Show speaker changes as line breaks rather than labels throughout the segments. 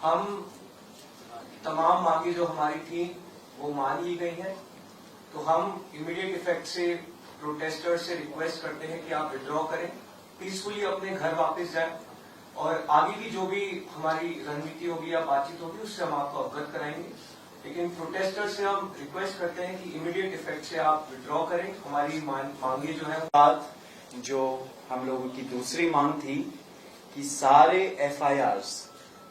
हम तमाम मांगे जो हमारी थी वो मान ली गई हैं, तो हम इमीडिएट इफेक्ट से प्रोटेस्टर्स से रिक्वेस्ट करते हैं कि आप विड्रॉ करें, पीसफुली अपने घर वापस जाएं और आगे की जो भी हमारी रणनीति होगी या बातचीत होगी उससे हम आपको अवगत कराएंगे। लेकिन प्रोटेस्टर से हम रिक्वेस्ट करते हैं कि इमीडिएट इफेक्ट से आप विड्रॉ करें। हमारी मांगे जो है
बात जो हम लोगों की दूसरी मांग थी कि सारे एफआईआर्स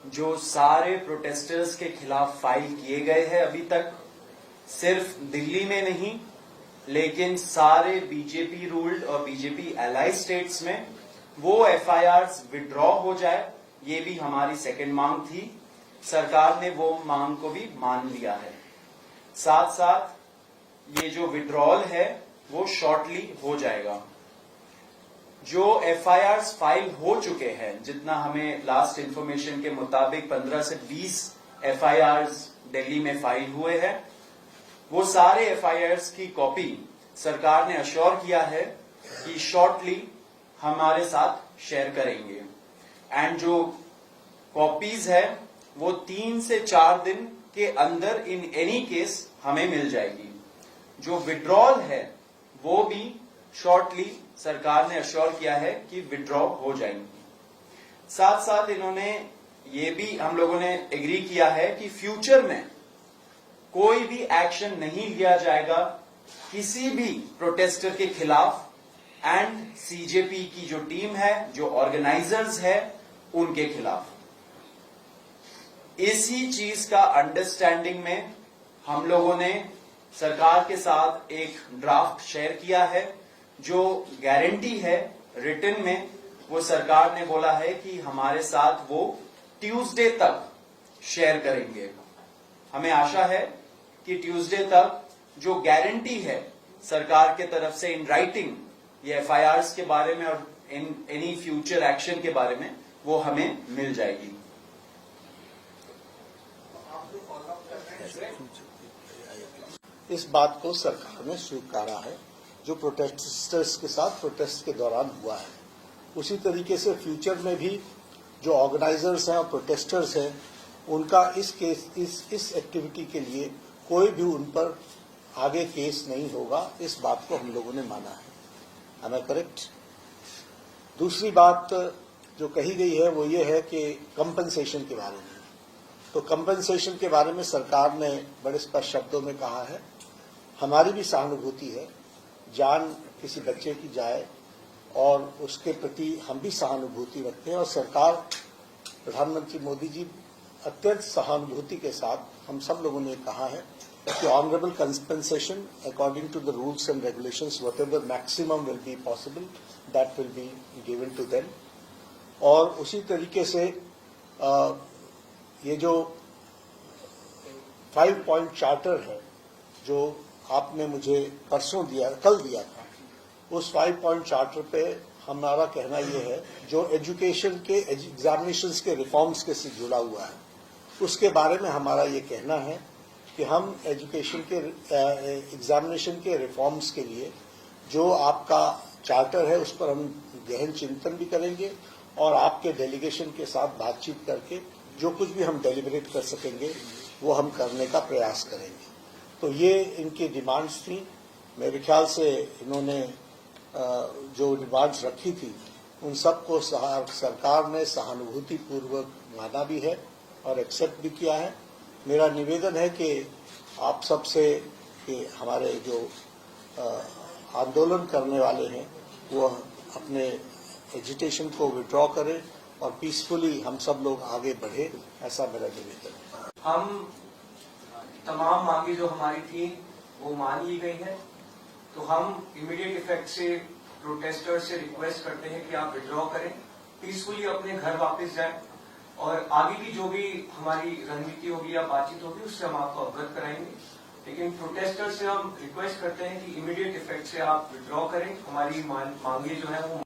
जो सारे प्रोटेस्टर्स के खिलाफ फाइल किए गए हैं अभी तक, सिर्फ दिल्ली में नहीं लेकिन सारे बीजेपी रूल्ड और बीजेपी एलाई स्टेट्स में वो एफआईआर्स विड्रॉ हो जाए, ये भी हमारी सेकंड मांग थी। सरकार ने वो मांग को भी मान लिया है। साथ साथ ये जो विड्रॉल है वो शॉर्टली हो जाएगा। जो एफआईआर्स फाइल हो चुके हैं, जितना हमें लास्ट इंफॉर्मेशन के मुताबिक 15 से 20 एफआईआर्स दिल्ली में फाइल हुए हैं, वो सारे एफआईआर्स की कॉपी सरकार ने अश्योर किया है कि शॉर्टली हमारे साथ शेयर करेंगे। एंड जो कॉपीज है वो 3 से 4 दिन के अंदर इन एनी केस हमें मिल जाएगी। जो विड्रॉल है वो भी शॉर्टली सरकार ने अश्योर किया है कि विड्रॉ हो जाएंगी। साथ साथ इन्होंने ये भी हम लोगों ने एग्री किया है कि फ्यूचर में कोई भी एक्शन नहीं लिया जाएगा किसी भी प्रोटेस्टर के खिलाफ एंड सीजेपी की जो टीम है, जो ऑर्गेनाइजर्स है, उनके खिलाफ। इसी चीज का अंडरस्टैंडिंग में हम लोगों ने सरकार के साथ एक ड्राफ्ट शेयर किया है। जो गारंटी है रिटन में, वो सरकार ने बोला है कि हमारे साथ वो ट्यूसडे तक शेयर करेंगे। हमें आशा है कि ट्यूसडे तक जो गारंटी है सरकार के तरफ से इन राइटिंग ये एफआईआर्स के बारे में और इन एनी फ्यूचर एक्शन के बारे में, वो हमें मिल जाएगी।
इस बात को सरकार ने स्वीकारा है जो प्रोटेस्टर्स के साथ प्रोटेस्ट के दौरान हुआ है। उसी तरीके से फ्यूचर में भी जो ऑर्गेनाइजर्स हैं और प्रोटेस्टर्स हैं, उनका इस एक्टिविटी के लिए कोई भी उन पर आगे केस नहीं होगा। इस बात को हम लोगों ने माना है। Am I correct? दूसरी बात जो कही गई है वो ये है कि कंपनसेशन के बारे में। तो कंपनसेशन के बारे में सरकार ने बड़े स्पष्ट शब्दों में कहा है, हमारी भी सहानुभूति है, जान किसी बच्चे की जाए और उसके प्रति हम भी सहानुभूति रखते हैं। और सरकार, प्रधानमंत्री मोदी जी अत्यंत सहानुभूति के साथ हम सब लोगों ने कहा है कि honourable compensation according to the rules and regulations, whatever maximum will be possible, that will be given to them. और उसी तरीके से ये जो 5 पॉइंट चार्टर है जो आपने मुझे कल दिया था, उस 5 पॉइंट चार्टर पे हमारा कहना ये है, जो एजुकेशन के एग्जामिनेशंस के रिफॉर्म्स के से जुड़ा हुआ है, उसके बारे में हमारा ये कहना है कि हम एजुकेशन के एग्जामिनेशन के रिफॉर्म्स के लिए जो आपका चार्टर है उस पर हम गहन चिंतन भी करेंगे और आपके डेलीगेशन के साथ बातचीत करके जो कुछ भी हम डेलिब्रेट कर सकेंगे वो हम करने का प्रयास करेंगे। तो ये इनकी डिमांड्स थी। मेरे ख्याल से इन्होंने जो डिमांड्स रखी थी उन सबको सरकार ने सहानुभूतिपूर्वक माना भी है और एक्सेप्ट भी किया है। मेरा निवेदन है कि आप सबसे कि हमारे जो आंदोलन करने वाले हैं वो अपने एजिटेशन को विड्रॉ करें और पीसफुली हम सब लोग आगे बढ़े, ऐसा मेरा निवेदन है।
हम तमाम मांगे जो हमारी थी वो मान ली गई हैं, तो हम इमीडिएट इफेक्ट से प्रोटेस्टर्स से रिक्वेस्ट करते हैं कि आप विड्रॉ करें, पीसफुली अपने घर वापस जाएं और आगे की जो भी हमारी रणनीति होगी या बातचीत होगी उससे हम आपको अवगत कराएंगे। लेकिन प्रोटेस्टर्स से हम रिक्वेस्ट करते हैं कि इमीडिएट इफेक्ट से आप विड्रॉ करें। हमारी मांगे जो है वो